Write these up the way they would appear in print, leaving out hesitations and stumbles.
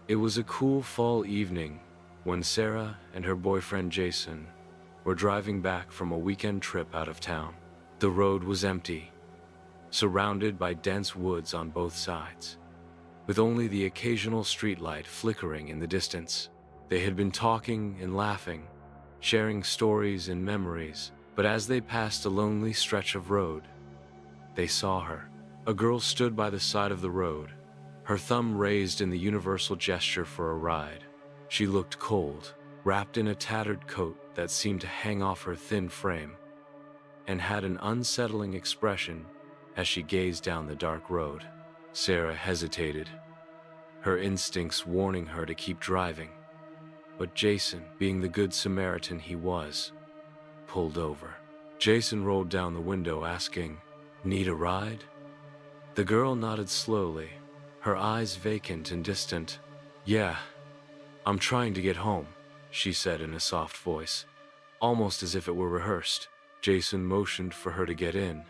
It was a cool fall evening when Sarah and her boyfriend Jason were driving back from a weekend trip out of town. The road was empty, surrounded by dense woods on both sides, with only the occasional streetlight flickering in the distance. They had been talking and laughing, sharing stories and memories, but as they passed a lonely stretch of road, they saw her. A girl stood by the side of the road, her thumb raised in the universal gesture for a ride. She looked cold, wrapped in a tattered coat that seemed to hang off her thin frame, and had an unsettling expression as she gazed down the dark road. Sarah hesitated, her instincts warning her to keep driving. But Jason, being the good Samaritan he was, pulled over. Jason rolled down the window asking, "Need a ride?" The girl nodded slowly, her eyes vacant and distant. "Yeah, I'm trying to get home," she said in a soft voice, almost as if it were rehearsed. Jason motioned for her to get in,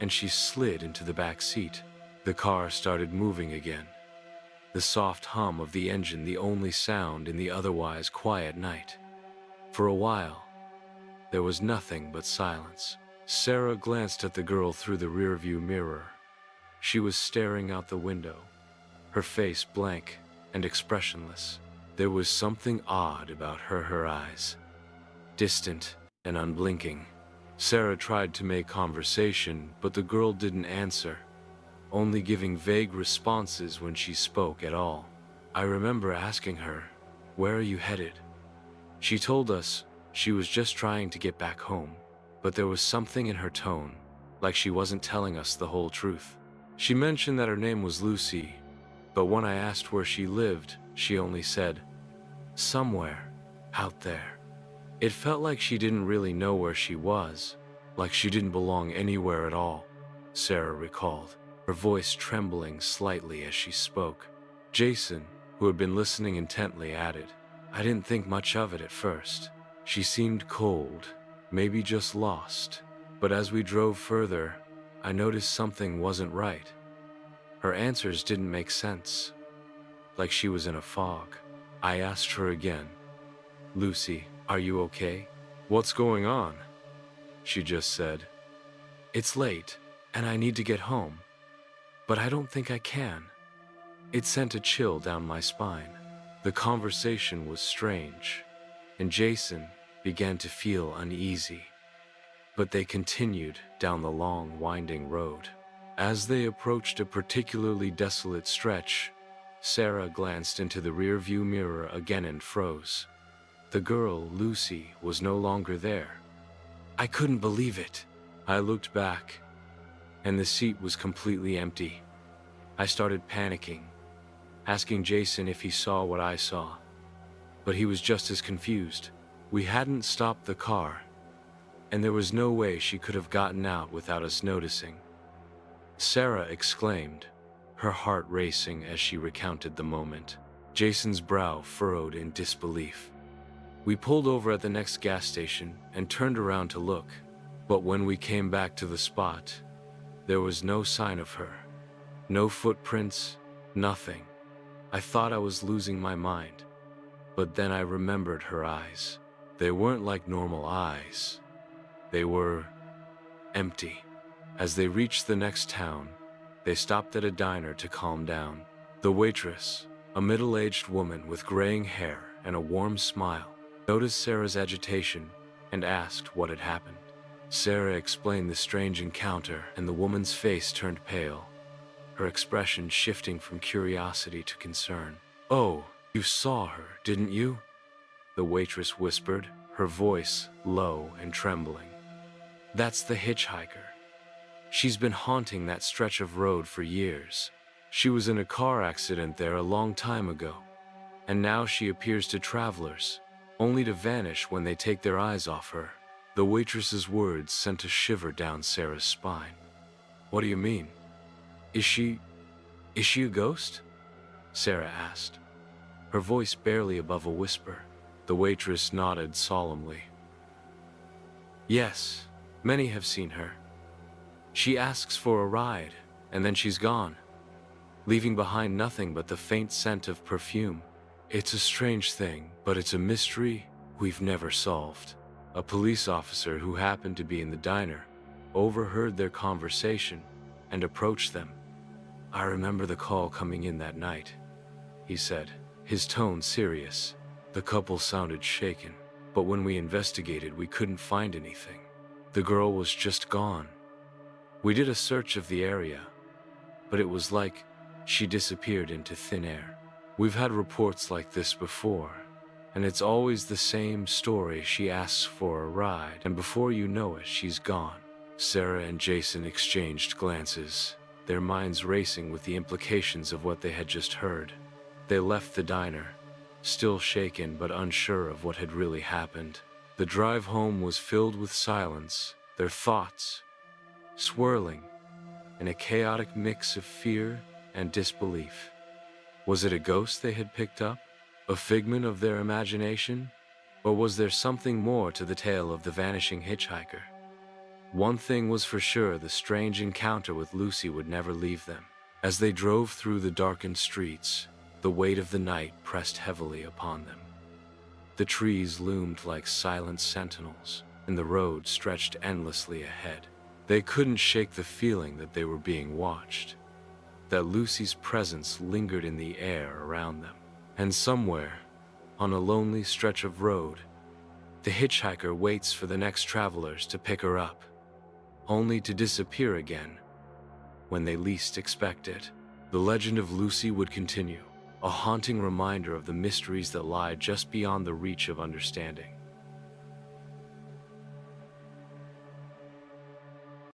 and she slid into the back seat. The car started moving again, the soft hum of the engine the only sound in the otherwise quiet night. For a while, there was nothing but silence. Sarah glanced at the girl through the rearview mirror. She was staring out the window, her face blank and expressionless. There was something odd about her eyes, distant and unblinking. Sarah tried to make conversation, but the girl didn't answer, only giving vague responses when she spoke at all. I remember asking her, "Where are you headed?" She told us she was just trying to get back home, but there was something in her tone, like she wasn't telling us the whole truth. She mentioned that her name was Lucy, but when I asked where she lived, she only said, "Somewhere out there." It felt like she didn't really know where she was, like she didn't belong anywhere at all, Sarah recalled, her voice trembling slightly as she spoke. Jason, who had been listening intently, added, "I didn't think much of it at first. She seemed cold, maybe just lost. But as we drove further, I noticed something wasn't right. Her answers didn't make sense, like she was in a fog." I asked her again, "Lucy, are you okay? What's going on?" She just said, "It's late, and I need to get home, but I don't think I can." It sent a chill down my spine. The conversation was strange, and Jason began to feel uneasy. But they continued down the long, winding road. As they approached a particularly desolate stretch, Sarah glanced into the rearview mirror again and froze. The girl, Lucy, was no longer there. I couldn't believe it. I looked back, and the seat was completely empty. I started panicking, asking Jason if he saw what I saw, but he was just as confused. We hadn't stopped the car, and there was no way she could have gotten out without us noticing. Sarah exclaimed, her heart racing as she recounted the moment. Jason's brow furrowed in disbelief. We pulled over at the next gas station and turned around to look, but when we came back to the spot, there was no sign of her. No footprints, nothing. I thought I was losing my mind, but then I remembered her eyes. They weren't like normal eyes. They were empty. As they reached the next town, they stopped at a diner to calm down. The waitress, a middle-aged woman with graying hair and a warm smile, noticed Sarah's agitation and asked what had happened. Sarah explained the strange encounter, and the woman's face turned pale, her expression shifting from curiosity to concern. "Oh, you saw her, didn't you?" the waitress whispered, her voice low and trembling. "That's the hitchhiker. She's been haunting that stretch of road for years. She was in a car accident there a long time ago, and now she appears to travelers, only to vanish when they take their eyes off her." The waitress's words sent a shiver down Sarah's spine. "What do you mean? Is she a ghost?" Sarah asked, her voice barely above a whisper. The waitress nodded solemnly. "Yes, many have seen her. She asks for a ride, and then she's gone, leaving behind nothing but the faint scent of perfume. It's a strange thing, but it's a mystery we've never solved. A police officer who happened to be in the diner overheard their conversation and approached them. "I remember the call coming in that night," he said, his tone serious. "The couple sounded shaken, but when we investigated, we couldn't find anything. The girl was just gone. We did a search of the area, but it was like she disappeared into thin air. We've had reports like this before, and it's always the same story. She asks for a ride, and before you know it, she's gone." Sarah and Jason exchanged glances, their minds racing with the implications of what they had just heard. They left the diner, still shaken but unsure of what had really happened. The drive home was filled with silence, their thoughts swirling in a chaotic mix of fear and disbelief. Was it a ghost they had picked up? A figment of their imagination? Or was there something more to the tale of the vanishing hitchhiker? One thing was for sure: the strange encounter with Lucy would never leave them. As they drove through the darkened streets, the weight of the night pressed heavily upon them. The trees loomed like silent sentinels, and the road stretched endlessly ahead. They couldn't shake the feeling that they were being watched, that Lucy's presence lingered in the air around them. And somewhere, on a lonely stretch of road, the hitchhiker waits for the next travelers to pick her up, only to disappear again when they least expect it. The legend of Lucy would continue, a haunting reminder of the mysteries that lie just beyond the reach of understanding.